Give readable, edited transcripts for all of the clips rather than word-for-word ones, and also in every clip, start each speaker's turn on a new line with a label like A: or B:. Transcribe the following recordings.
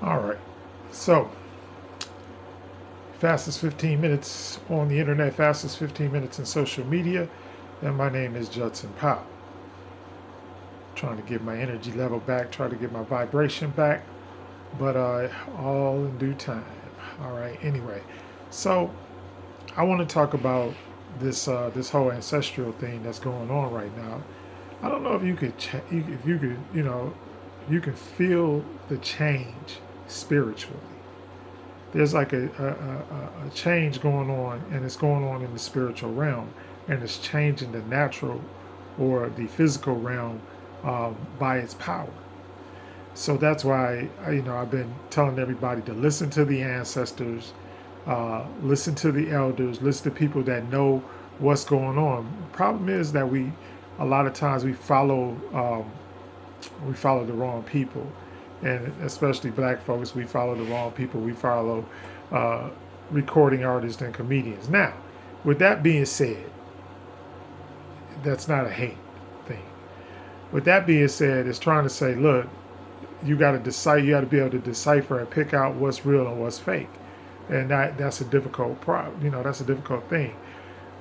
A: All right. So, fastest 15 minutes on the internet, fastest 15 minutes in social media. And my name is Judson Powell. Trying to get my energy level back, try to get my vibration back, but all in due time. All right. Anyway, so I want to talk about this whole ancestral thing that's going on right now. I don't know if you could, if you could, you can feel the change spiritually. There's like a change going on, and it's going on in the spiritual realm, and it's changing the natural or the physical realm by its power. So that's why I've been telling everybody to listen to the ancestors, listen to the elders, listen to people that know what's going on. The problem is that a lot of times we follow the wrong people, and especially black folks, we follow the wrong people. We follow uh, recording artists and comedians. Now, with that being said, that's not a hate thing. With that being said, it's trying to say, look, you got to decide. You got to be able to decipher and pick out what's real and what's fake, and that's a difficult problem. That's a difficult thing.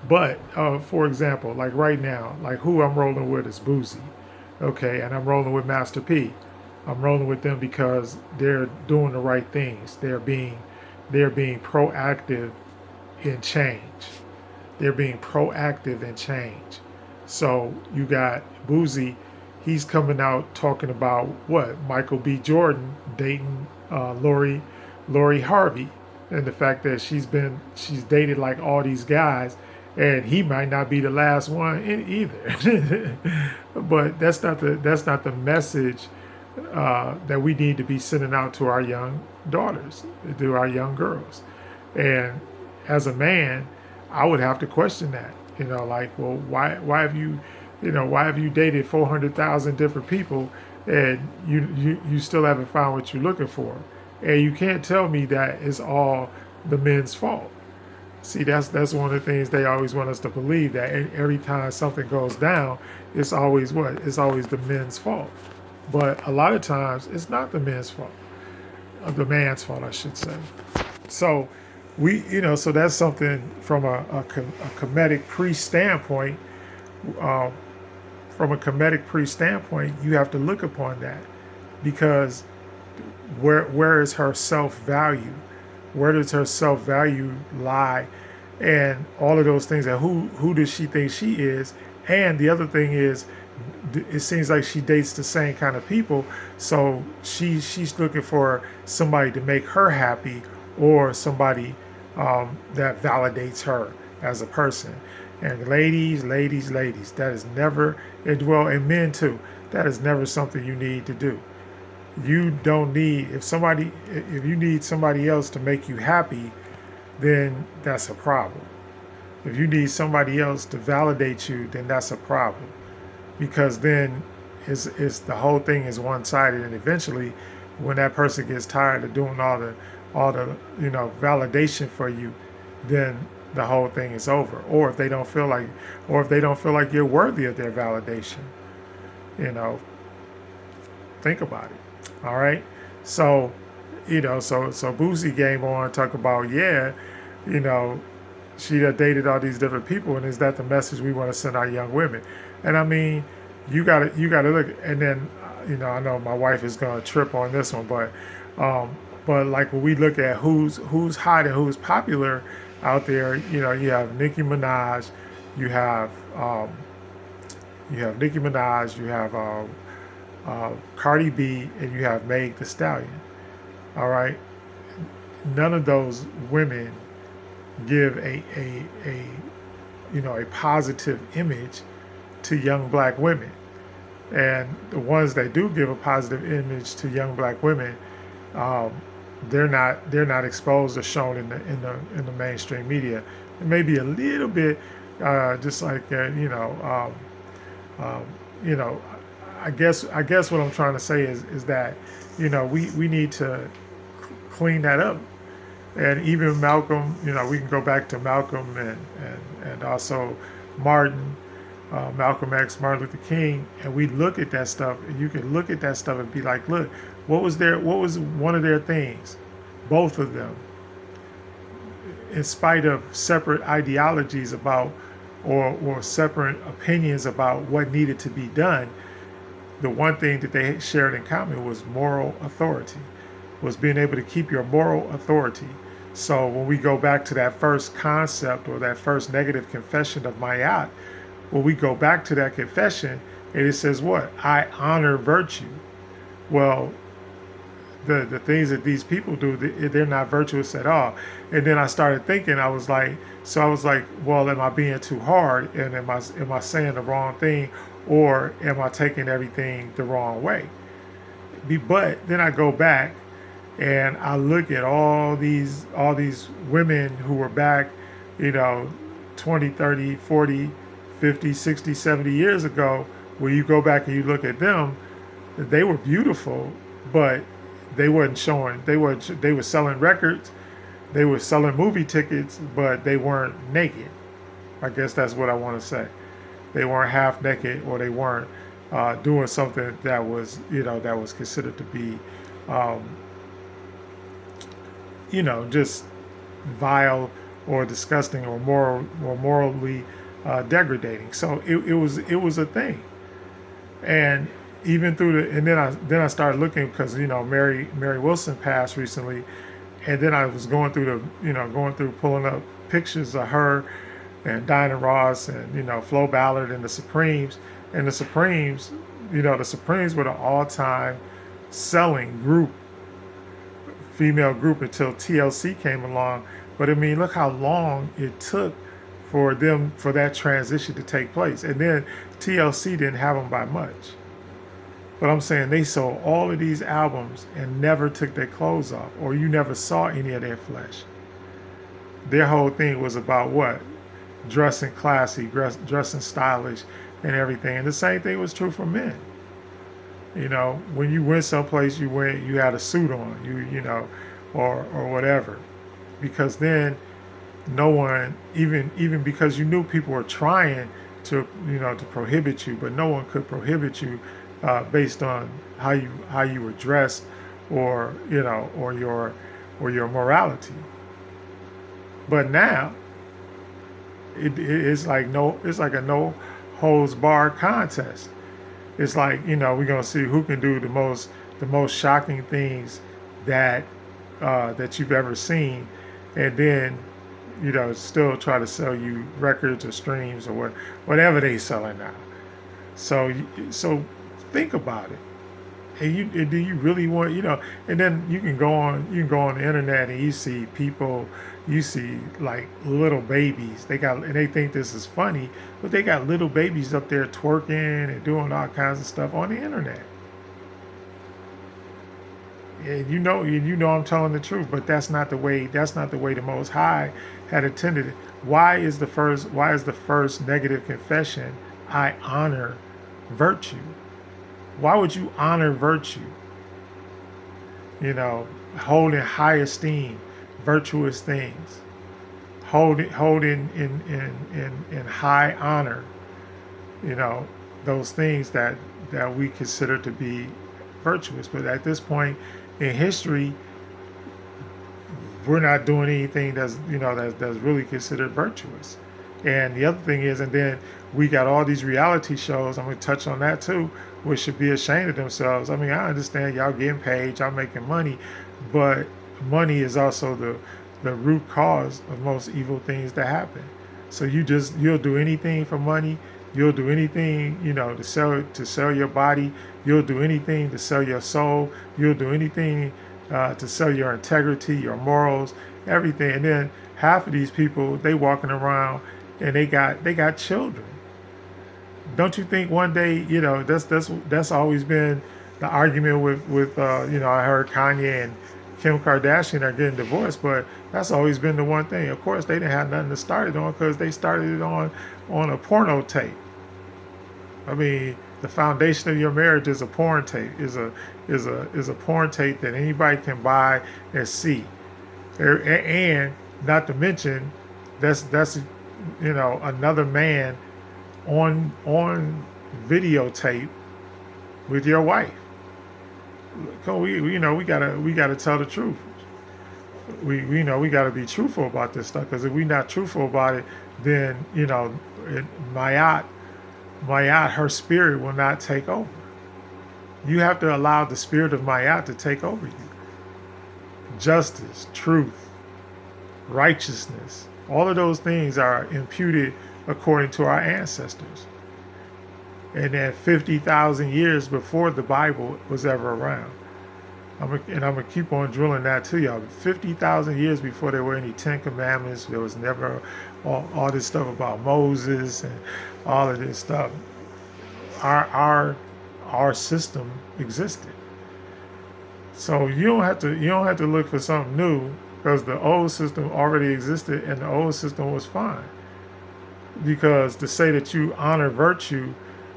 A: But for example, like right now, like who I'm rolling with is Boozy, okay, and I'm rolling with Master P. I'm rolling with them because they're doing the right things. They're being proactive in change. They're being proactive in change. So you got Boozy, he's coming out talking about what Michael B. Jordan dating Lori Harvey, and the fact that she's dated like all these guys, and he might not be the last one either. But that's not the message that we need to be sending out to our young daughters, to our young girls. And as a man, I would have to question that. Like, well, why have you dated 400,000 different people, and you still haven't found what you're looking for? And you can't tell me that it's all the men's fault. See, that's one of the things they always want us to believe, that every time something goes down, it's always what? It's always the men's fault. But a lot of times, it's not the men's fault, the man's fault, I should say. So so that's something from a comedic priest standpoint. Um, from a comedic priest standpoint, you have to look upon that, because where is her self value? Where does her self value lie? And all of those things. And who does she think she is? And the other thing is, it seems like she dates the same kind of people, so she's looking for somebody to make her happy, or somebody that validates her as a person. And ladies, that is never, and men too, that is never something you need to do. You don't need, if you need somebody else to make you happy, then that's a problem. If you need somebody else to validate you, then that's a problem, because then is the whole thing is one sided, and eventually, when that person gets tired of doing all the validation for you, then the whole thing is over. Or if they don't feel like you're worthy of their validation, you know, think about it. All right, so so Boosie came on talk about, you know she had dated all these different people, and is that the message we want to send our young women? And I mean, you gotta look, and then I know my wife is gonna trip on this one, but like when we look at who's hot and who's popular out there, you have Nicki Minaj, you have um, you have Cardi B, and you have Meg The Stallion. All right, none of those women give a positive image to young black women. And the ones that do give a positive image to young black women, um, they're not exposed or shown in the mainstream media. It may be a little bit, just like um, you know, I guess what I'm trying to say is that we need to clean that up. And even Malcolm, we can go back to Malcolm, and also Martin, Malcolm X, Martin Luther King, and we look at that stuff, and you can look at that stuff and be like, look, What was one of their things? Both of them, in spite of separate ideologies about or separate opinions about what needed to be done, the one thing that they shared in common was moral authority, was being able to keep your moral authority. So when we go back to that first concept or that first negative confession of Mayat, when we go back to that confession, and it says what? I honor virtue. Well, the things that these people do, they're not virtuous at all. And then I started thinking, I was like, well, am I being too hard? And am I saying the wrong thing? Or am I taking everything the wrong way? But then I go back and I look at all these women who were back, you know, 20, 30, 40, 50, 60, 70 years ago, where you go back and you look at them, they were beautiful, but they wasn't showing, they were selling records, they were selling movie tickets, but they weren't naked. I guess that's what I want to say. They weren't half naked, or they weren't doing something that was, that was considered to be, um, just vile or disgusting or morally degrading. So it was a thing, and even through and then I started looking, because Mary Wilson passed recently, and then I was going through going through pulling up pictures of her and Diana Ross and Flo Ballard and the Supremes. And the Supremes, the Supremes were the all-time selling female group until TLC came along. But I mean, look how long it took for that transition to take place. And then TLC didn't have them by much. But I'm saying they sold all of these albums and never took their clothes off, or you never saw any of their flesh. Their whole thing was about what? Dressing classy, dressing stylish, and everything. And the same thing was true for men. When you went someplace, you had a suit on, or whatever, because then no one, even because you knew people were trying to to prohibit you, but no one could prohibit you based on how you were dressed, or your morality. But now it's like a no holds barred contest. It's like, we're gonna see who can do the most shocking things that you've ever seen, and then still try to sell you records or streams or whatever they selling now. So think about it. And do you really want, and then you can go on the internet and you see people, like little babies. And they think this is funny, but they got little babies up there twerking and doing all kinds of stuff on the internet. And I'm telling the truth, but that's not the way the Most High had intended it. Why is the first negative confession, I honor virtue? Why would you honor virtue? Hold in high esteem virtuous things. Hold in high honor, those things that we consider to be virtuous. But at this point in history, we're not doing anything that's really considered virtuous. And the other thing is, and then we got all these reality shows, I'm going to touch on that too, which should be ashamed of themselves. I mean, I understand y'all getting paid, y'all making money, but money is also the root cause of most evil things that happen. So you'll do anything for money. You'll do anything, to sell your body. You'll do anything to sell your soul. You'll do anything to sell your integrity, your morals, everything. And then half of these people, they walking around and they got children. Don't you think one day, that's always been the argument with I heard Kanye and Kim Kardashian are getting divorced, but that's always been the one thing. Of course, they didn't have nothing to start it on, because they started it on a porno tape. I mean, the foundation of your marriage is a porn tape, is a porn tape that anybody can buy and see, and not to mention that's another man on videotape with your wife. we gotta tell the truth. We gotta be truthful about this stuff, because if we're not truthful about it, then Mayat, her spirit will not take over. You have to allow the spirit of Mayat to take over you. Justice, truth, righteousness, all of those things are imputed according to our ancestors. And then 50,000 years before the Bible was ever around. I'm going to keep on drilling that to y'all. 50,000 years before there were any Ten Commandments, there was never all this stuff about Moses and all of this stuff. Our system existed. So you don't have to look for something new, because the old system already existed and the old system was fine. Because to say that you honor virtue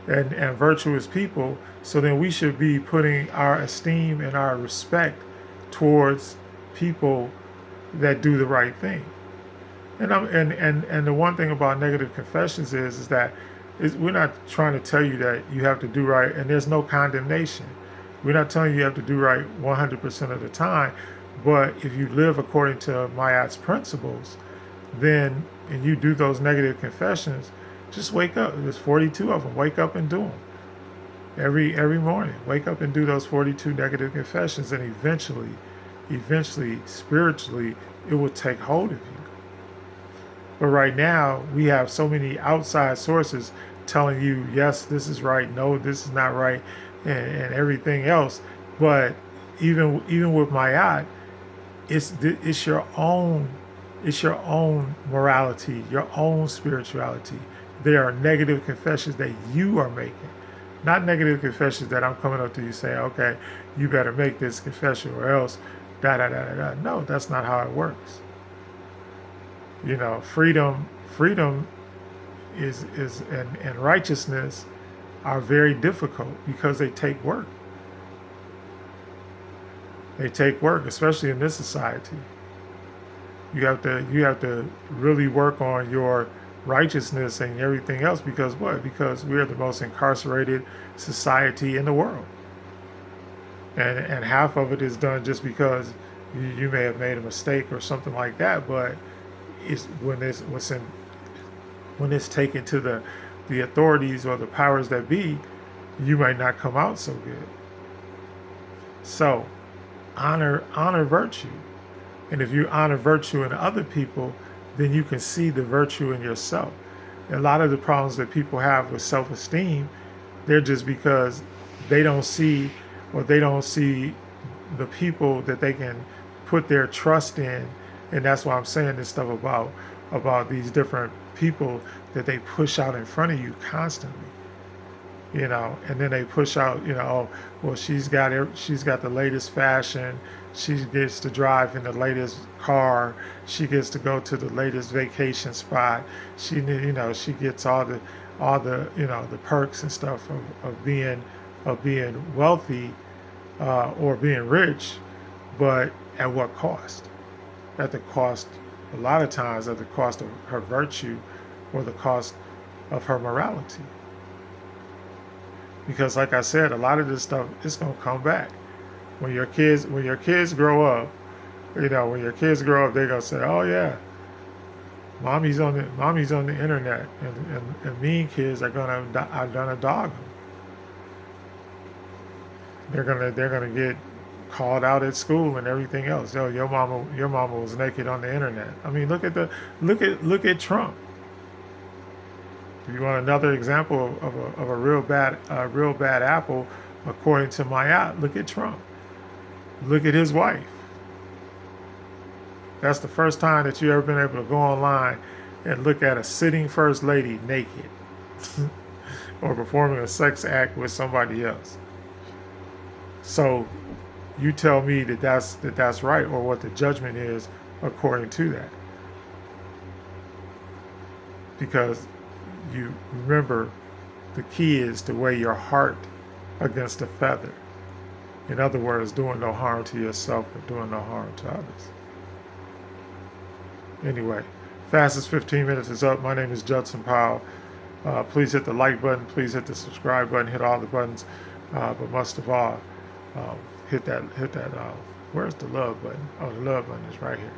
A: and virtuous people, so then we should be putting our esteem and our respect towards people that do the right thing. And the one thing about negative confessions is that we're not trying to tell you that you have to do right, and there's no condemnation. We're not telling you have to do right 100% of the time, but if you live according to Mayat's principles, then and you do those negative confessions, just wake up. There's 42 of them. Wake up and do them every morning. Wake up and do those 42 negative confessions, and eventually, spiritually, it will take hold of you. But right now, we have so many outside sources telling you, yes, this is right, no, this is not right, and everything else. But even with Mayat, it's your own morality, your own spirituality. There are negative confessions that you are making, not negative confessions that I'm coming up to you saying, okay, you better make this confession or else da da da da da. No, that's not how it works. Freedom is and righteousness are very difficult because they take work. They take work, especially in this society. You have to really work on your righteousness and everything else, because what? Because we are the most incarcerated society in the world. And half of it is done just because you may have made a mistake or something like that, but when it's taken to the authorities or the powers that be, you might not come out so good. So honor virtue. And if you honor virtue in other people, then you can see the virtue in yourself. And a lot of the problems that people have with self-esteem, they're just because they don't see the people that they can put their trust in. And that's why I'm saying this stuff about these different people that they push out in front of you constantly. And then they push out, oh, well, she's got the latest fashion, she gets to drive in the latest car, she gets to go to the latest vacation spot, she gets all the the perks and stuff of being wealthy or being rich, but at what cost? At the cost, a lot of times, at the cost of her virtue or the cost of her morality. Because like I said, a lot of this stuff is going to come back. When your kids grow up, they're going to say, oh yeah, mommy's on the internet, and mean kids are going to dog them. They're gonna get called out at school and everything else. Oh, your mama was naked on the internet. I mean, look at Trump. If you want another example of a real bad apple, according to Mayat, look at Trump. Look at his wife. That's the first time that you've ever been able to go online and look at a sitting first lady naked or performing a sex act with somebody else. So you tell me that that's right, or what the judgment is according to that. Because you remember, the key is to weigh your heart against a feather. In other words, doing no harm to yourself and doing no harm to others. Anyway, fastest 15 minutes is up. My name is Judson Powell. Please hit the like button. Please hit the subscribe button. Hit all the buttons. But most of all, hit that. Where's the love button? Oh, the love button is right here.